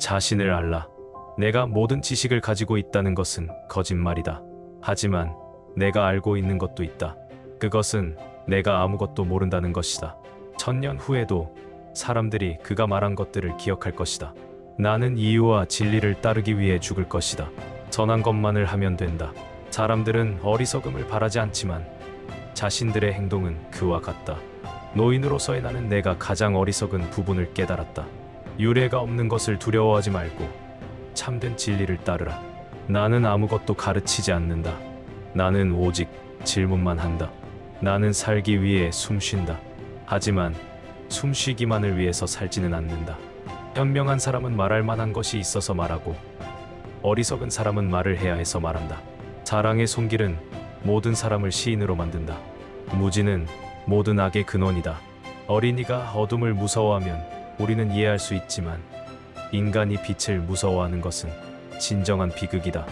자신을 알라. 내가 모든 지식을 가지고 있다는 것은 거짓말이다. 하지만 내가 알고 있는 것도 있다. 그것은 내가 아무것도 모른다는 것이다. 1000년 후에도 사람들이 그가 말한 것들을 기억할 것이다. 나는 이유와 진리를 따르기 위해 죽을 것이다. 선한 것만을 하면 된다. 사람들은 어리석음을 바라지 않지만 자신들의 행동은 그와 같다. 노인으로서의 나는 내가 가장 어리석은 부분을 깨달았다. 유례가 없는 것을 두려워하지 말고 참된 진리를 따르라. 나는 아무것도 가르치지 않는다. 나는 오직 질문만 한다. 나는 살기 위해 숨쉰다. 하지만 숨쉬기만을 위해서 살지는 않는다. 현명한 사람은 말할 만한 것이 있어서 말하고 어리석은 사람은 말을 해야 해서 말한다. 사랑의 손길은 모든 사람을 시인으로 만든다. 무지는 모든 악의 근원이다. 어린이가 어둠을 무서워하면 우리는 이해할 수 있지만 인간이 빛을 무서워하는 것은 진정한 비극이다.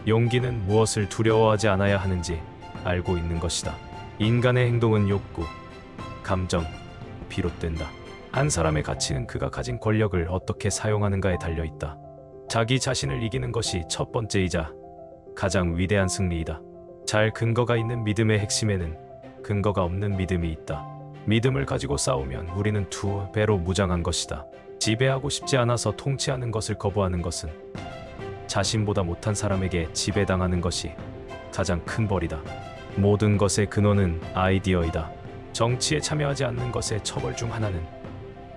용기는 무엇을 두려워하지 않아야 하는지 알고 있는 것이다. 인간의 행동은 욕구, 감정, 비롯된다. 한 사람의 가치는 그가 가진 권력을 어떻게 사용하는가에 달려있다. 자기 자신을 이기는 것이 첫 번째이자 가장 위대한 승리이다. 잘 근거가 있는 믿음의 핵심에는 근거가 없는 믿음이 있다. 믿음을 가지고 싸우면 우리는 2배로 무장한 것이다. 지배하고 싶지 않아서 통치하는 것을 거부하는 것은 자신보다 못한 사람에게 지배당하는 것이 가장 큰 벌이다. 모든 것의 근원은 아이디어이다. 정치에 참여하지 않는 것의 처벌 중 하나는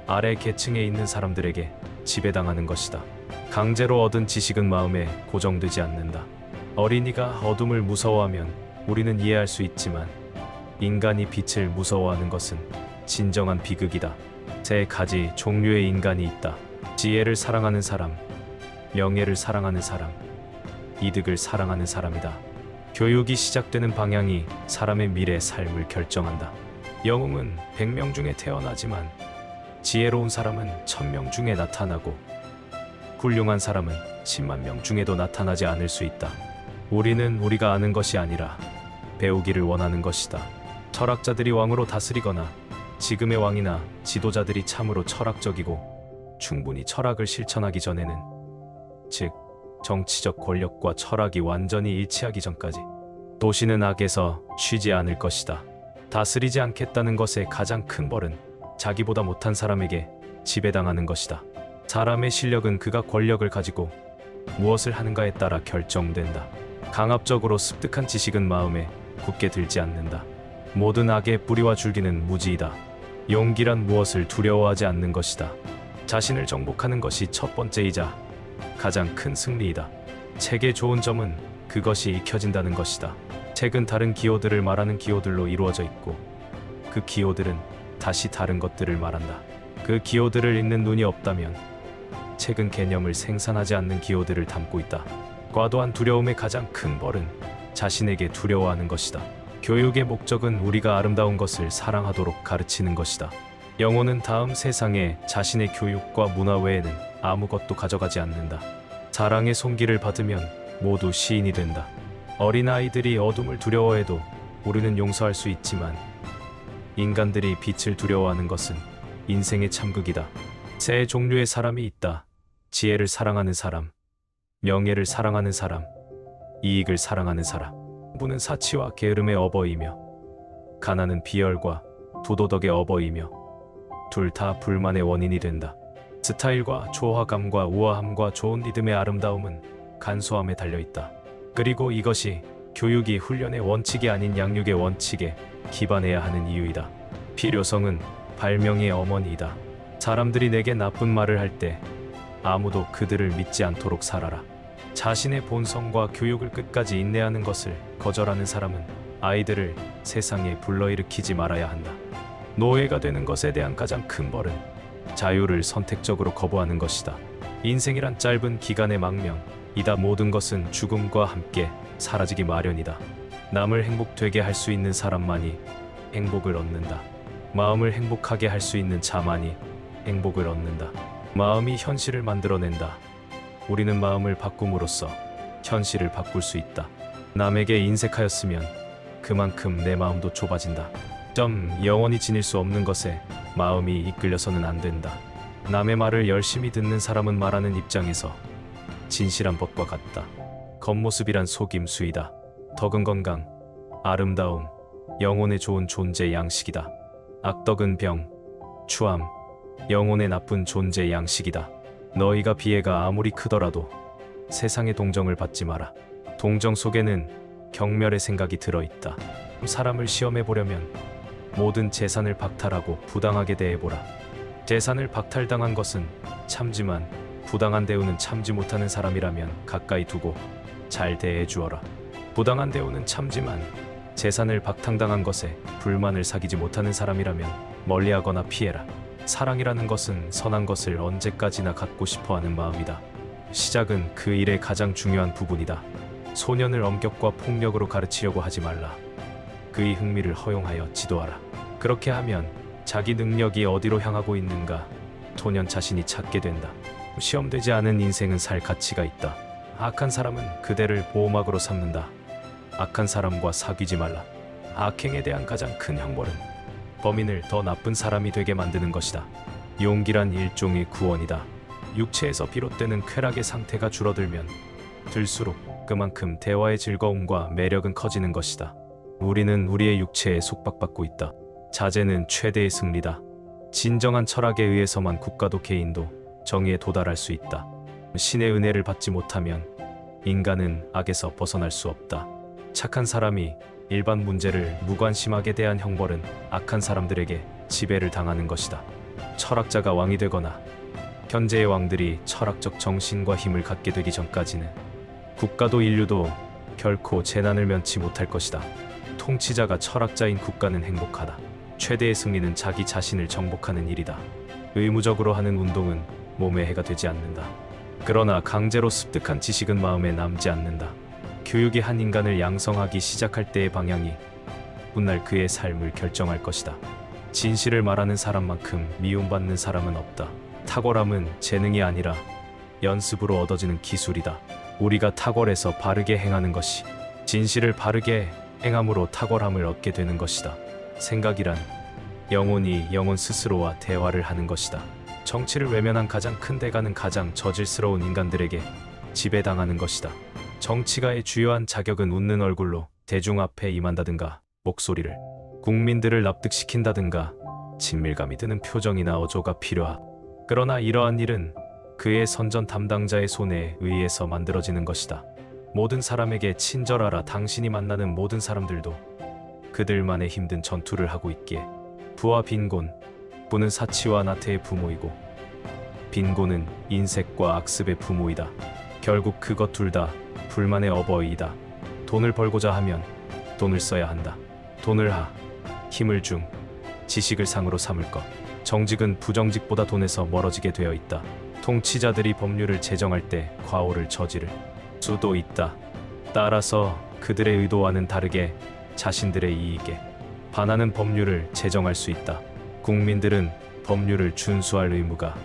아래 계층에 있는 사람들에게 지배당하는 것이다. 강제로 얻은 지식은 마음에 고정되지 않는다. 어린이가 어둠을 무서워하면 우리는 이해할 수 있지만 인간이 빛을 무서워하는 것은 진정한 비극이다. 3가지 종류의 인간이 있다. 지혜를 사랑하는 사람, 명예를 사랑하는 사람, 이득을 사랑하는 사람이다. 교육이 시작되는 방향이 사람의 미래 삶을 결정한다. 영웅은 100명 중에 태어나지만 지혜로운 사람은 1000명 중에 나타나고 훌륭한 사람은 10만 명 중에도 나타나지 않을 수 있다. 우리는 우리가 아는 것이 아니라 배우기를 원하는 것이다. 철학자들이 왕으로 다스리거나 지금의 왕이나 지도자들이 참으로 철학적이고 충분히 철학을 실천하기 전에는, 즉 정치적 권력과 철학이 완전히 일치하기 전까지 도시는 악에서 쉬지 않을 것이다. 다스리지 않겠다는 것의 가장 큰 벌은 자기보다 못한 사람에게 지배당하는 것이다. 사람의 실력은 그가 권력을 가지고 무엇을 하는가에 따라 결정된다. 강압적으로 습득한 지식은 마음에 굳게 들지 않는다. 모든 악의 뿌리와 줄기는 무지이다. 용기란 무엇을 두려워하지 않는 것이다. 자신을 정복하는 것이 첫 번째이자 가장 큰 승리이다. 책의 좋은 점은 그것이 익혀진다는 것이다. 책은 다른 기호들을 말하는 기호들로 이루어져 있고 그 기호들은 다시 다른 것들을 말한다. 그 기호들을 읽는 눈이 없다면 책은 개념을 생산하지 않는 기호들을 담고 있다. 과도한 두려움의 가장 큰 벌은 자신에게 두려워하는 것이다. 교육의 목적은 우리가 아름다운 것을 사랑하도록 가르치는 것이다. 영혼은 다음 세상에 자신의 교육과 문화 외에는 아무것도 가져가지 않는다. 사랑의 손길을 받으면 모두 시인이 된다. 어린아이들이 어둠을 두려워해도 우리는 용서할 수 있지만 인간들이 빛을 두려워하는 것은 인생의 참극이다. 3종류의 사람이 있다. 지혜를 사랑하는 사람, 명예를 사랑하는 사람, 이익을 사랑하는 사람. 부는 사치와 게으름의 어버이며 가난은 비열과 부도덕의 어버이며 둘 다 불만의 원인이 된다. 스타일과 조화감과 우아함과 좋은 리듬의 아름다움은 간소함에 달려있다. 그리고 이것이 교육이 훈련의 원칙이 아닌 양육의 원칙에 기반해야 하는 이유이다. 필요성은 발명의 어머니이다. 사람들이 내게 나쁜 말을 할 때 아무도 그들을 믿지 않도록 살아라. 자신의 본성과 교육을 끝까지 인내하는 것을 거절하는 사람은 아이들을 세상에 불러일으키지 말아야 한다. 노예가 되는 것에 대한 가장 큰 벌은 자유를 선택적으로 거부하는 것이다. 인생이란 짧은 기간의 망명이다. 모든 것은 죽음과 함께 사라지기 마련이다. 남을 행복되게 할 수 있는 사람만이 행복을 얻는다. 마음을 행복하게 할 수 있는 자만이 행복을 얻는다. 마음이 현실을 만들어낸다. 우리는 마음을 바꿈으로써 현실을 바꿀 수 있다. 남에게 인색하였으면 그만큼 내 마음도 좁아진다. 영원히 지닐 수 없는 것에 마음이 이끌려서는 안 된다. 남의 말을 열심히 듣는 사람은 말하는 입장에서 진실한 법과 같다. 겉모습이란 속임수이다. 덕은 건강, 아름다움, 영혼에 좋은 존재 양식이다. 악덕은 병, 추함, 영혼에 나쁜 존재 양식이다. 너희가 비애가 아무리 크더라도 세상의 동정을 받지 마라. 동정 속에는 경멸의 생각이 들어있다. 사람을 시험해 보려면 모든 재산을 박탈하고 부당하게 대해보라. 재산을 박탈당한 것은 참지만 부당한 대우는 참지 못하는 사람이라면 가까이 두고 잘 대해주어라. 부당한 대우는 참지만 재산을 박탈당한 것에 불만을 사귀지 못하는 사람이라면 멀리하거나 피해라. 사랑이라는 것은 선한 것을 언제까지나 갖고 싶어하는 마음이다. 시작은 그 일의 가장 중요한 부분이다. 소년을 엄격과 폭력으로 가르치려고 하지 말라. 그의 흥미를 허용하여 지도하라. 그렇게 하면 자기 능력이 어디로 향하고 있는가 소년 자신이 찾게 된다. 시험되지 않은 인생은 살 가치가 있다. 악한 사람은 그대를 보호막으로 삼는다. 악한 사람과 사귀지 말라. 악행에 대한 가장 큰 형벌은 범인을 더 나쁜 사람이 되게 만드는 것이다. 용기란 일종의 구원이다. 육체에서 비롯되는 쾌락의 상태가 줄어들면 들수록 그만큼 대화의 즐거움과 매력은 커지는 것이다. 우리는 우리의 육체에 속박받고 있다. 자제는 최대의 승리다. 진정한 철학에 의해서만 국가도 개인도 정의에 도달할 수 있다. 신의 은혜를 받지 못하면 인간은 악에서 벗어날 수 없다. 착한 사람이 일반 문제를 무관심하게 대한 형벌은 악한 사람들에게 지배를 당하는 것이다. 철학자가 왕이 되거나 현재의 왕들이 철학적 정신과 힘을 갖게 되기 전까지는 국가도 인류도 결코 재난을 면치 못할 것이다. 통치자가 철학자인 국가는 행복하다. 최대의 승리는 자기 자신을 정복하는 일이다. 의무적으로 하는 운동은 몸에 해가 되지 않는다. 그러나 강제로 습득한 지식은 마음에 남지 않는다. 교육이 한 인간을 양성하기 시작할 때의 방향이 훗날 그의 삶을 결정할 것이다. 진실을 말하는 사람만큼 미움받는 사람은 없다. 탁월함은 재능이 아니라 연습으로 얻어지는 기술이다. 우리가 탁월해서 바르게 행하는 것이 진실을 바르게 행함으로 탁월함을 얻게 되는 것이다. 생각이란 영혼이 영혼 스스로와 대화를 하는 것이다. 정치를 외면한 가장 큰 대가는 가장 저질스러운 인간들에게 지배당하는 것이다. 정치가의 주요한 자격은 웃는 얼굴로 대중 앞에 임한다든가 목소리를 국민들을 납득시킨다든가 친밀감이 드는 표정이나 어조가 필요하. 그러나 이러한 일은 그의 선전 담당자의 손에 의해서 만들어지는 것이다. 모든 사람에게 친절하라. 당신이 만나는 모든 사람들도 그들만의 힘든 전투를 하고 있기에 부와 빈곤, 부는 사치와 나태의 부모이고 빈곤은 인색과 악습의 부모이다. 결국 그것 둘 다 불만의 어버이이다. 돈을 벌고자 하면 돈을 써야 한다. 돈을 힘을 중 지식을 상으로 삼을 것. 정직은 부정직보다 돈에서 멀어지게 되어 있다. 통치자들이 법률을 제정할 때 과오를 저지를 수도 있다. 따라서 그들의 의도와는 다르게 자신들의 이익에 반하는 법률을 제정할 수 있다. 국민들은 법률을 준수할 의무가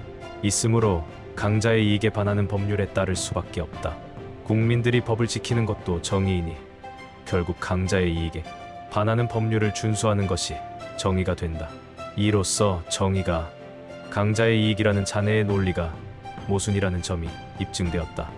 있으므로 강자의 이익에 반하는 법률에 따를 수밖에 없다. 국민들이 법을 지키는 것도 정의이니 결국 강자의 이익에 반하는 법률을 준수하는 것이 정의가 된다. 이로써 정의가 강자의 이익이라는 자네의 논리가 모순이라는 점이 입증되었다.